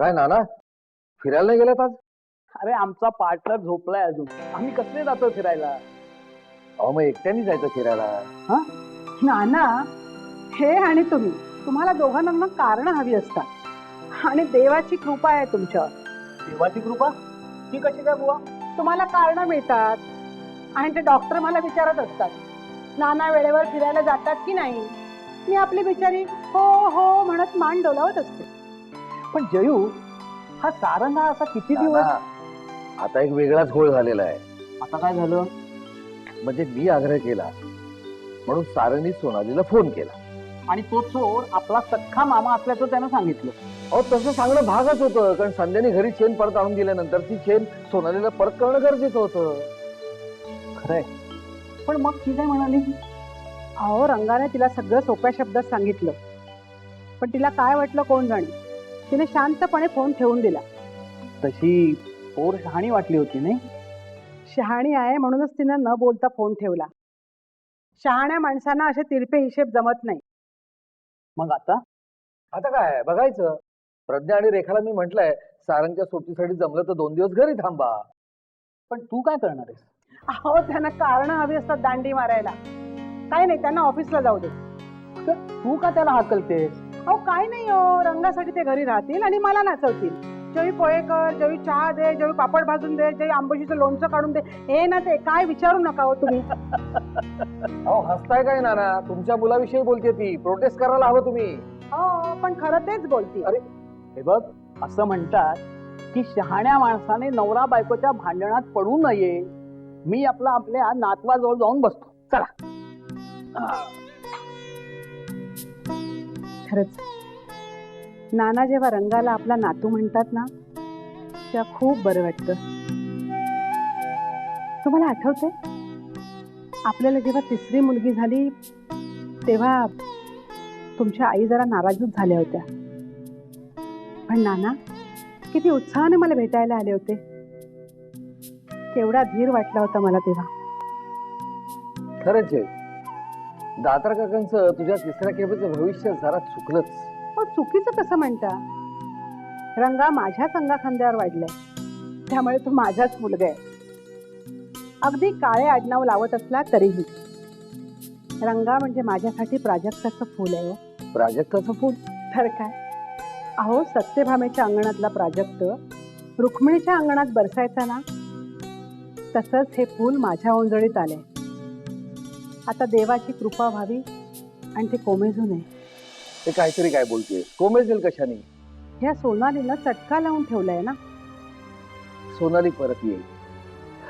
काय नाना फिरायला नाही गेलात आज? अरे आमचा पार्टनर झोपलाय अजून, आम्ही कसले जातो फिरायला? अहो मग एकट्याने जायचं फिरायला. नाना, हे आणि तुम्ही, तुम्हाला दोघांना कारण हवी असतात आणि देवाची कृपा आहे तुमच्यावर. देवाची कृपा ती कशी काय बुवा? तुम्हाला कारण मिळतात आणि ते डॉक्टर मला विचारत असतात, नाना वेळेवर फिरायला जातात की नाही. मी आपली बिचारी हो हो म्हणत मान डोलावत असते. पण जयू, हा सारंग हा असा किती दिवस? नाना, आता एक वेगळाच घोळ झालेला आहे. आता काय झालं? म्हणजे मी आग्रह केला म्हणून सारंगनी सोनालीला फोन केला. आणि तो चोर आपला सख्खा मामा असल्याचं त्यानं सांगितलं. अहो तसं सांगणं भागच होतं, कारण संध्याने घरी चेन परत आणून दिल्यानंतर ती चेन सोनालीला परत करणं गरजेचं होतं. खरंय, पण मग ती काय म्हणाली? अहो रंगाने तिला सगळं सोप्या शब्दात सांगितलं, पण तिला काय वाटलं कोण जाणे. तिने शांतपणे फोन ठेवून दिला. तशी पोर शहाणी वाटली होती नाही? शहाणी आहे म्हणूनच तिने न बोलता फोन ठेवला. शहाण्या माणसांना असे तिरपे हिशेब जमत नाही. मग आता आता काय बघायचं. प्रज्ञा आणि रेखाला मी म्हटलंय सारंगच्या सोबतीसाठी जमलं तर 2 दिवस घरी थांबा. पण तू काय करणार आहेस? अहो त्यांना कारण हवी असतात दांडी मारायला. काही नाही, त्यांना ऑफिसला जाऊ दे. तू का त्याला हाकलतेस? अहो काय नाही हो, रंगासाठी ते घरी राहतील आणि मला नाचवतील. जवी पोहे कर, जवी चहा दे, जवी पापड भाजून दे, जवी आंबोशीचं लोणचं काढून दे. हे ना ते काय विचारू नका हो तुम्ही. अहो हसताय काय नाना? तुमच्या मुलाविषयी बोलते ती. प्रोटेस्ट करायला हवं तुम्ही. हो पण खरं तेच बोलती. अरे हे बघ, असं म्हणतात की शहाण्या माणसाने नवरा बायकोच्या भांडणात पडू नये. मी आपल्या नातवाजवळ जाऊन बसतो. चला. खरंच नाना जेव्हा रंगाला आपला नातू म्हणतात ना, तेव्हा खूप बरं वाटतं. तुम्हाला आठवते आपल्याला जेव्हा 3री मुलगी झाली तेव्हा तुमच्या आई जरा नाराजच झाल्या होत्या, पण नाना किती उत्साहाने मला भेटायला आले होते. केवढा धीर वाटला होता मला तेव्हा. खरंच आहे, दातार काकांचं तुझ्या 3ऱ्या केबीचं भविष्य जरा चुकलंच. पण चुकीचं कसं म्हणता? रंगा माझ्या अंगा खांद्यावर वाढलाय, त्यामुळे तो माझाच मुलगा आहे. अगदी काळे आडनाव लावत असला तरीही रंगा म्हणजे माझ्यासाठी प्राजक्ताचं फुल आहे. प्राजक्ताचं फूल? तर काय, अहो सत्यभामेच्या अंगणातला प्राजक्त रुक्मिणीच्या अंगणात बरसायचा ना, तसंच हे फूल माझ्या ओंजळीत आले. आता देवाची कृपा व्हावी आणि ते कोमेजू नये. ते काहीतरी काय बोलतेस? कोमेजेल कशाने? ह्या सोनालीला चटका लावून ठेवलाय ना. सोनाली परत येईल.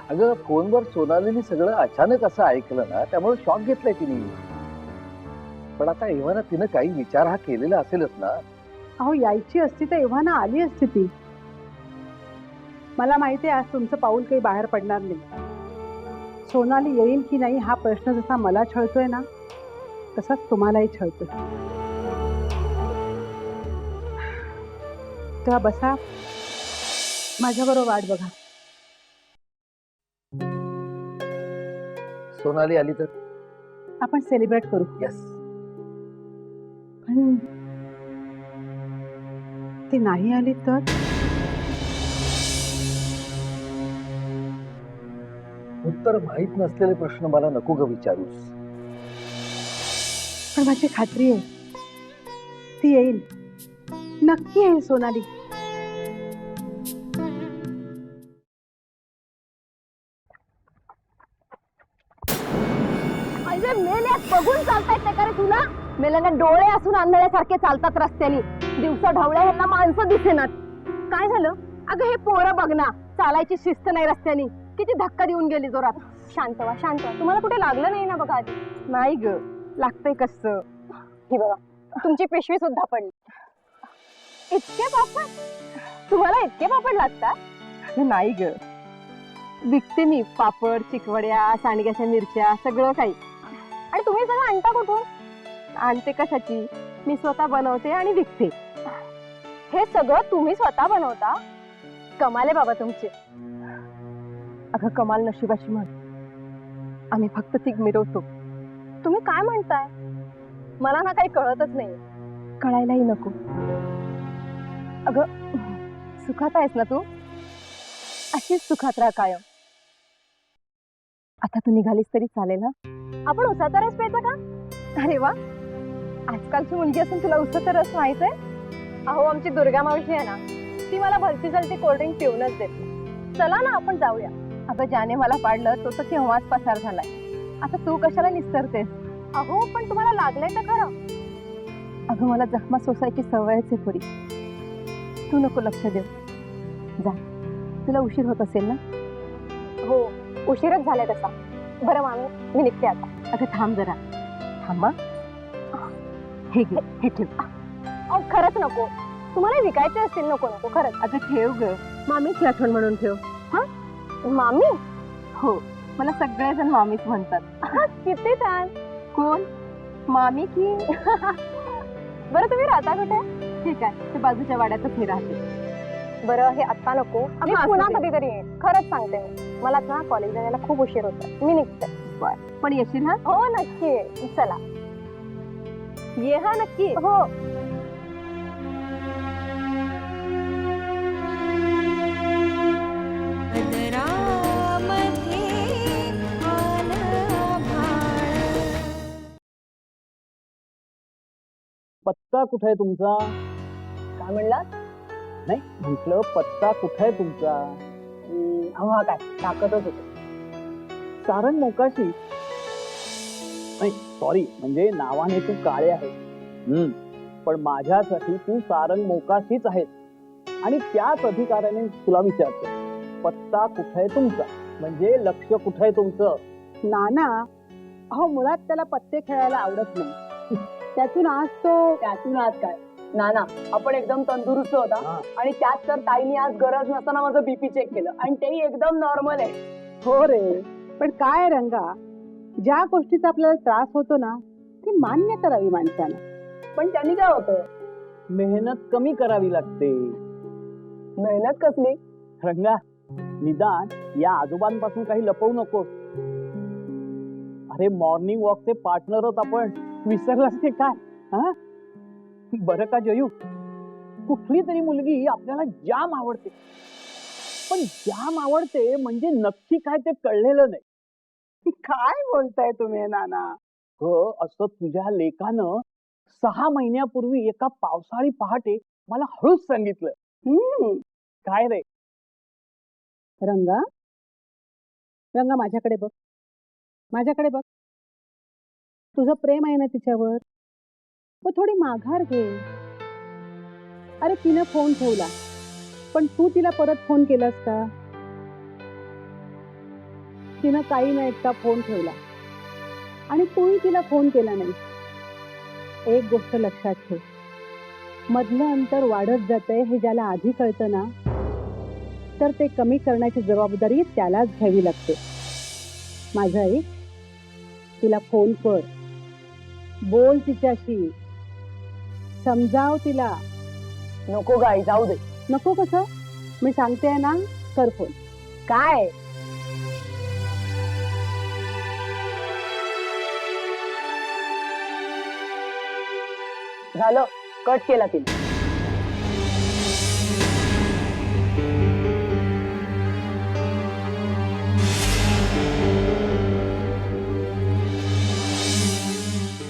अगं फोनवर सोनालीने सगळं अचानक असं ऐकलं ना, त्यामुळे शॉक घेतलाय तिने. पण आता एव्हा ना तिनं काही विचार हा केलेला असेलच ना. अहो यायची असती तर एव्हा ना आली असती ती. मला माहिती आहे आज तुमचं पाऊल काही बाहेर पडणार नाही. सोनाली येईल की नाही हा प्रश्न जसा मला छळतोय ना, तसाच तुम्हालाही छळतोय. तेव्हा बसा, माझ्याबरोबर वाट बघा. सोनाली आली तर आपण सेलिब्रेट करू. यस. पण ती नाही आली तर? उत्तर माहित नसलेले प्रश्न मला नको ग विचारूस. पण माझी खात्री आहे ती येईल, नक्की येईल सोनाली. मेल्यात बघून चालतायत ते का रे तुला? मेल्याने डोळे असून आंधळ्यासारखे चालतात रस्त्याने. दिवसा ढवळ्या यांना माणसं दिसेनात. काय झालं? अगं हे पोरं बघ ना, चालायची शिस्त नाही रस्त्याने. किती धक्का देऊन गेली जोरात. शांत व्हा, शांत व्हा. तुम्हाला कुठे लागलं नाही ना बघा आधी? नाही ग, लागतंय कसं. ही बघा, तुमची पिशवी सुद्धा पडली. इतके पापड? तुम्हाला इतके पापड लागतात? नाही ग, विकते मी पापड, चिकवड्या, सांडग्याच्या मिरच्या, सगळं काही. आणि तुम्ही सगळं आणता कुठून? आणते कशाची? मी स्वतः बनवते आणि विकते. हे सगळं तुम्ही स्वतः बनवता? कमाल आहे बाबा तुमची. अगं कमाल नशिबाची म्हण. आम्ही फक्त ती मिरवतो. तुम्ही काय म्हणताय? मला ना काही कळतच नाही. कळायलाही नको. अगं सुखात आहेस ना तू? अशीच सुखात राहा कायम. आता तू निघालीस तरी चालेल ना? आपण उसाचा रस प्यायचा का? अरे वा, आजकालची मुलगी असून तुला उसाचा रस माहित आहे? अहो, आमची दुर्गा मावशी आहे ना, ती मला भलती जलती कोल्ड्रिंक पिऊनच देते. चला ना, आपण जाऊया. अगं, ज्याने मला पाडलं तो तर केव्हाच पसार झालाय. आता तू कशाला निस्तरतेस? अहो, पण तुम्हाला लागलंय तर खरं. अगं, मला जखमा सोसायची सवयच आहे थोडी. तू नको लक्ष देऊ. जा, तुला उशीर होत असेल ना? हो, उशीरच झालाय तसा. बरं मामी, मी निघते आता. अगं थांब जरा. थांबा. हे घे, हे ठेव. अहो, खरंच नको. तुम्हाला विकायचे असतील. नको नको, खरंच. अगं ठेव ग, मामीची आठवण म्हणून ठेव. हा, मामी? हो, मला सगळेजण मामीच म्हणतात. किती छान. कोण? मामी की? बरं, तुम्ही राहता कुठे? ठीक आहे, ते बाजूच्या वाड्यातच मी राहते. बरं, हे आत्ता नको, मी पुन्हा कधीतरी येईन. खरंच सांगते मी. मला ना कॉलेजला जायला खूप उशीर होता. मी निघते. बरं, पण येशील ना? हो, नक्की. चला, ये. हा, नक्की. हो. पत्ता कुठे आहे तुमचा? काय म्हणलात? नाही म्हटलं, पत्ता कुठे आहे तुमचा? हा काय टाकतच होते. सारंग मोकाशी. नाही, सॉरी, म्हणजे नावाने तू काळे आहे. पण माझ्यासाठी तू सारंग मोकाशीच आहेस. आणि त्याच अधिकाराने तुला विचारतो, पत्ता कुठे आहे तुमचा? म्हणजे लक्ष कुठे आहे तुमचं? नाना, अहो मुळात त्याला पत्ते खेळायला आवडत नाही. त्यातून आज काय नाना, आपण एकदम तंदुरुस्त होता. आणि त्यात तर ताईने आज गरज नसताना माझं बीपी चेक केलं आणि तेही एकदम नॉर्मल आहे. हो रे, पण काय रंगा, ज्या गोष्टीचा आपल्याला त्रास होतो ना, ती मान्य करावी माणसानं. पण त्यांनी काय होतं? मेहनत कमी करावी लागते. मेहनत कसली? रंगा, निदान या आजोबांपासून काही लपवू नकोस. अरे, मॉर्निंग वॉकचे पार्टनरच आपण. विसरलास की काय? हा, बरं का जयू, कुठली तरी मुलगी आपल्याला जाम आवडते. पण जाम आवडते म्हणजे नक्की काय ते कळलेलं नाही. काय बोलताय तुम्ही नाना? हो, असं तुझ्या लेकानं 6 महिन्यापूर्वी एका पावसाळी पहाटे मला हळूच सांगितलं. काय रे? रंगा, रंगा, माझ्याकडे बघ. माझ्याकडे बघ. तुझं प्रेम आहे ना तिच्यावर, मग थोडी माघार घे. अरे, तिनं फोन ठेवला, पण तू तिला परत फोन केलास का? तिनं काही न ऐकता फोन ठेवला आणि तूही तिला फोन केला नाही. एक गोष्ट लक्षात ठेव, मधलं अंतर वाढत जातंय हे ज्याला आधी कळतं ना, तर ते कमी करण्याची जबाबदारी त्यालाच घ्यावी लागते. माझं ऐक, तिला फोन कर, बोल तिच्याशी, समजाव तिला. नको गाई, जाऊ दे. नको कसं? मी सांगते ना, कर फोन. काय? झालं, कट केला तिने.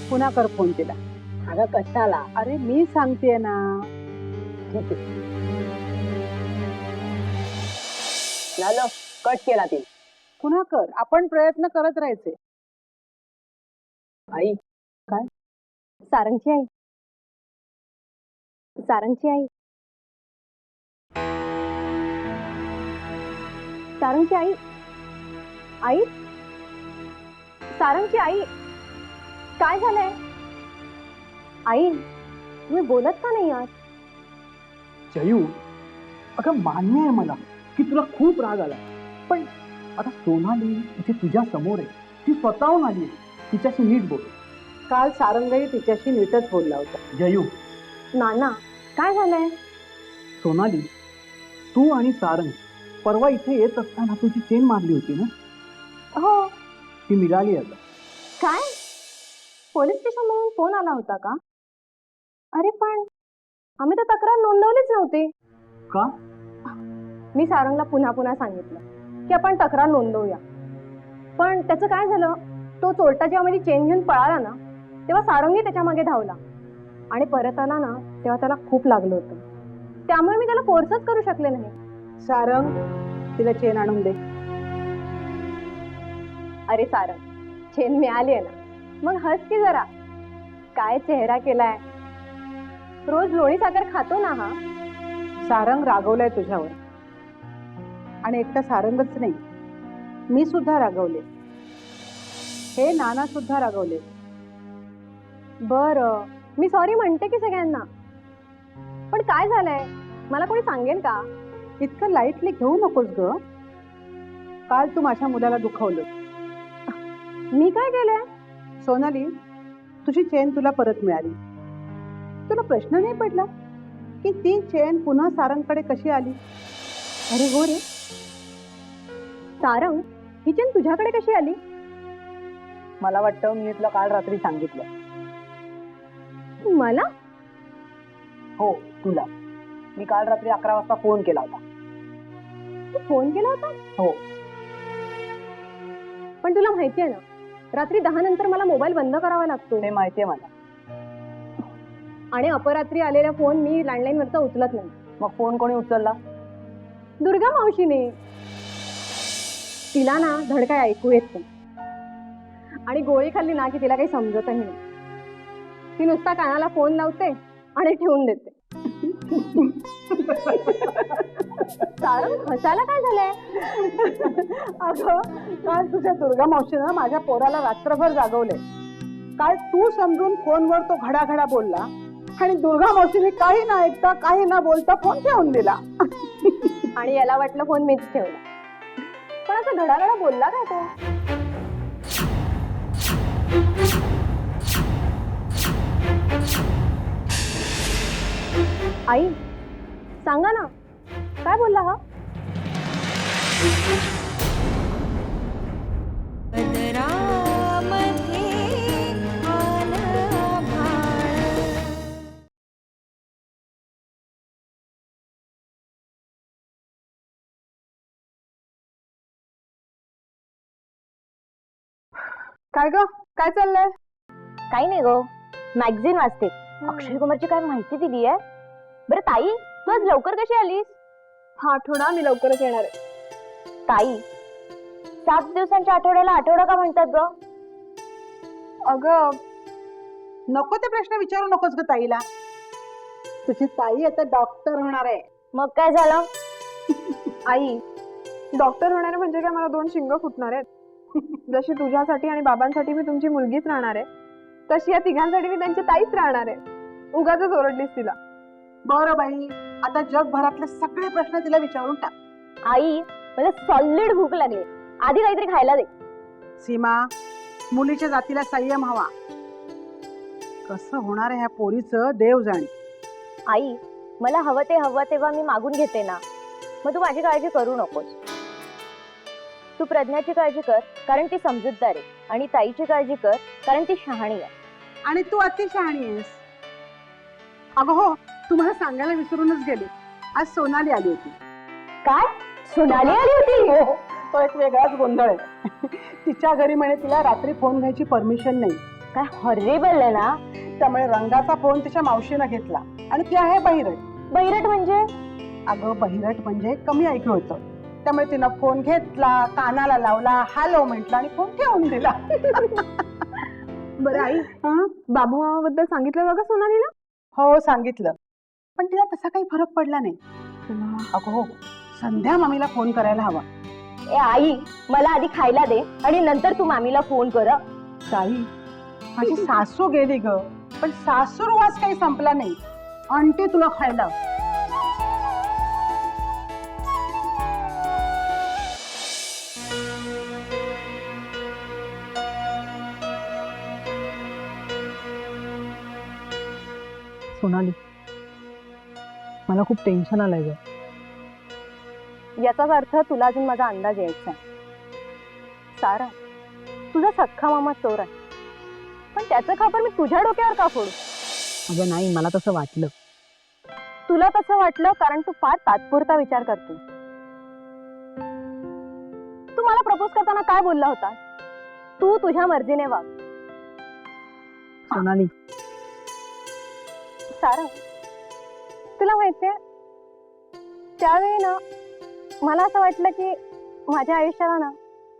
पुन्हा कर फोन तिला. अगं कशाला? अरे, मी सांगते ना. ठीक आहे, झालं, कट केला तिने. पुन्हा कर. आपण प्रयत्न करत राहायचे. आई. काय? सारंगची आई. सारंगची आई. सारंगची आई. आई, सारंगची आई. काय झालंय? आई, तुम्ही बोलत का नाही आज? जयू, अगं मान्य आहे मला की तुला खूप राग आला. पण आता सोनाली इथे तुझ्या समोर आहे. ती स्वतःहून आली. तिच्याशी नीट बोल. काल सारंगही तिच्याशी नीटच बोलला होता. जयू, नाना, काय झालंय? सोनाली, तू आणि सारंग परवा इथे येत असताना तुझी चेन मारली होती ना? हो. ती मिळाली आता. काय? पोलीस स्टेशन म्हणून फोन आला होता का? अरे पण आम्ही तर तक्रार नोंदवलीच नव्हती. का? मी सारंगला पुन्हा पुन्हा सांगितलं की आपण तक्रार नोंदवूया, पण त्याचं काय झालं, तो चोरटा जेव्हा माझी चेन घेऊन पळाला ना, तेव्हा सारंगही त्याच्या मागे धावला आणि परत आला ना, तेव्हा त्याला खूप लागलं होतं. त्यामुळे मी त्याला फोर्सच करू शकले नाही. सारंग, तिला चेन आणून दे. अरे सारंग, चेन मिळाली आहे ना, मग हस की जरा. काय चेहरा केलाय, रोज लोणी साखर खातो ना हा. सारंग रागवलाय तुझ्यावर, आणि एकटा सारंगच नाही, मी सुद्धा रागवले, हे नाना सुद्धा रागवले. बरं, मी सॉरी म्हणते की सगळ्यांना, पण काय झालंय मला कोणी सांगेल का? इतकं लाईटली घेऊ नकोस ग. काल तू माझ्या मुलाला दुखवलं. मी काय केलंय? सोनाली, तुझी चेन तुला परत मिळाली. तुला प्रश्न नाही पडला की ती चेन पुन्हा सारंगकडे कशी आली? अरे हो रे, सारंग, ही चेन तुझ्याकडे कशी आली? मला वाटतं मी तुला काल रात्री सांगितलं. मला? हो, तुला. मी काल रात्री 11 वाजता फोन केला होता. तू फोन केला होता? हो. पण तुला माहितीये ना, रात्री 10 नंतर मला मोबाईल बंद करावा लागतो. ते माहितीये मला. आणि अपरात्री आलेला फोन मी लँडलाईन वरचा उचलत नाही. मग फोन कोणी उचलला? दुर्गा मावशीने. तिला ना धड काय ऐकू येत नाही, आणि गोळी खाल्ली ना की तिला काही समजतही नाही. ती नुसता कानाला फोन लावते आणि ठेवून देते. सारंग, हसायला काय झालंय? अगं, काल तुझ्या दुर्गा मावशीनं माझ्या पोराला रात्रभर जागवले. काल तू समजून फोनवर तो घडाघडा बोलला, आणि दुर्गा मावशीने काही न ऐकता काही न बोलता फोन ठेवून दिला. आणि याला वाटलं फोन मीच ठेवला. पण असं घडाघडा बोलला काय तो? आई, सांगा ना, काय बोलला हा? काय ग, काय चाललंय? काही नाही गो, मॅगझिन वाचते. अक्षय कुमारची काय माहिती दिली आहे. बरं ताई, तू आज लवकर कशी आलीस? हा आठवडा मी लवकरच येणार आहे. ताई, 7 दिवसांच्या आठवड्याला आठवडा का म्हणतात ग? अगं, नको ते प्रश्न विचारू नकोस ग ताईला. तुझी ताई आता डॉक्टर होणार आहे. मग काय झालं? आई, डॉक्टर होणार म्हणजे काय मला 2 शिंग फुटणार आहेत? जशी तुझ्यासाठी आणि बाबांसाठी मी तुमची मुलगीच राहणार आहे, तशी या तिघांसाठी मी त्यांची ताईच राहणार आहे. उगाचच ओरडलीस तिला. बरं बाई, आता जगभरातले सगळे प्रश्न तिला विचारून टाक. आई, मला सॉलिड भूक लागली, आधी काहीतरी खायला दे. सीमा, मुलीच्या जातीला संयम हवा. कसं होणार आहे ह्या पोरीचं देव जाणे. आई, मला हवं ते हवं तेव्हा मी मागून घेते ना, मग तू माझी काळजी करू नकोस. तू प्रज्ञाची काळजी कर, कारण ती समजूतदार आहे, आणि ताईची काळजी कर, कारण ती शहाणी आहे. आणि तू अति शहाणी आहेस. अगं हो, तुम्हाला सांगायला विसरूनच गेले, आज सोनाली आली होती. काय? सोनाली आली होती? हो, तो एक वेगळाच गोंधळ आहे. तिच्या घरी म्हणे तिला रात्री फोन घ्यायची परमिशन नाही. काय हॉरिबल आहे ना. त्यामुळे रंगाचा फोन तिच्या मावशीनं घेतला, आणि ती आहे बहिरट. बैरट म्हणजे? अगं, बहिरट म्हणजे कमी ऐकू होतं. त्यामुळे तिनं फोन घेतला, कानाला लावला, हॅलो म्हटला आणि फोन ठेवून दिला. बरं आई, बाबू मामाबद्दल सांगितलं बघा सोनालीला? हो, सांगितलं, पण तिला तसा काही फरक पडला नाही. अगं हो, संध्या मामीला फोन करायला हवा. ए आई, मला आधी खायला दे आणि नंतर तू मामीला फोन कर. ताई, माझी सासू गेली ग, पण सासूरवास काही संपला नाही. आणते तुला खायला. सोनाली, मला खूप टेन्शन आलंय ग. याचाच अर्थ तुला अजून माझा अंदाज यायचा आहे. सारा, तुझा सख्खा मामा चोर आहे, पण त्याचं खापर मी तुझ्या डोक्यावर का फोडू? अगं नाही, मला तसं वाटलं. तुला तसं वाटलं कारण तू फार तात्पुरता विचार करतो. करताना काय बोलला होता? तू तुझ्या मर्जीने वाग. सोनाली, सारंग, तुला माहितीये त्यावेळी ना मला असं वाटलं की माझ्या आयुष्याला ना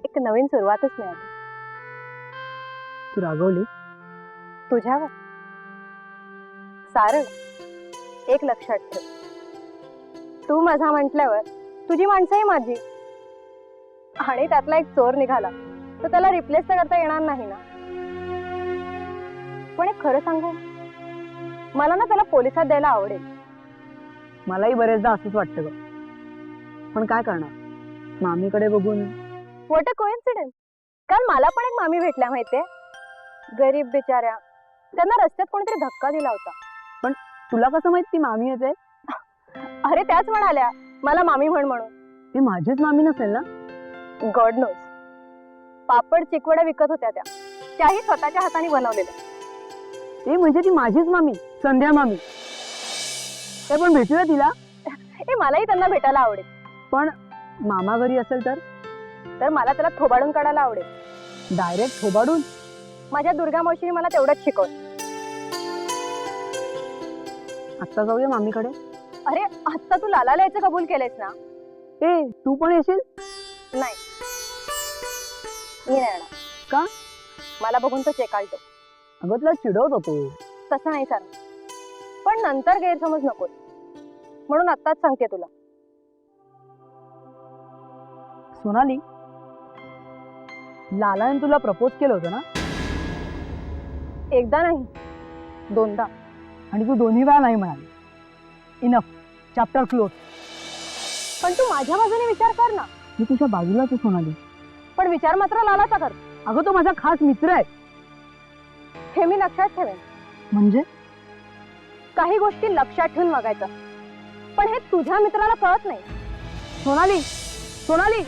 एक नवीन सुरुवातच मिळाली. तू रागवली? तुझ्यावर. सारंग, एक लक्षात ठेव, तू माझा म्हटल्यावर तुझी माणसंही माझी. आणि त्यातला एक चोर निघाला तर त्याला रिप्लेस तर करता येणार नाही ना. पण एक खरं सांगू, मला ना त्याला पोलिसात द्यायला आवडेल. मलाही बरेचदा असंच वाटतं ग, पण काय करणार, मामीकडे बघून. What a coincidence. काल मला पण एक मामी भेटल्या माहितीये, गरीब बिचाऱ्या. त्यांना रस्त्यात कोणीतरी धक्का दिला होता. पण तुला कसं माहित ती मामी येते? अरे त्याच म्हणाल्या मला मामी म्हणून. ती माझीच मामी नसेल ना? God knows. पापड चिकवड्या विकत होत्या त्या, त्याही स्वतःच्या हाताने बनवलेल्या. ते म्हणजे ती माझीच मामी, संध्या मामी. ते पण भेटूया तिला. मलाही त्यांना भेटायला आवडेल. पण मामा घरी असेल तर मला त्याला थोबाडून काढायला आवडेल. डायरेक्ट थोबाडून? माझ्या दुर्गा मावशीने मला तेवढंच शिकवलं. आत्ता जाऊया मामीकडे. अरे आत्ता तू लालाला यायचं कबूल केलंयस ना? ए, तू पण येशील? नाही, मी नाही येणार. का? मला बघून तो चेकाळतो. अगं तुला चिडवत होतो. तसं नाही सर, पण नंतर गैरसमज नको म्हणून आत्ताच सांगते तुला. सोनाली, लालाने तुला प्रपोज केलं होतं ना? एकदा नाही, दोनदा. आणि तू दोन्ही वेळा नाही म्हणाली. Enough, chapter close. पण तू माझ्या बाजूने विचार कर ना. मी तुझ्या बाजूलाच आहे सोनाली. पण विचार मात्र लालाचा कर. अगं तो माझा खास मित्र आहे. हे मी लक्षात ठेवेन. म्हणजे? काही गोष्टी लक्षात ठेवून वागायचं, पण हे तुझ्या मित्राला कळत नाही. सोनाली, सोनाली,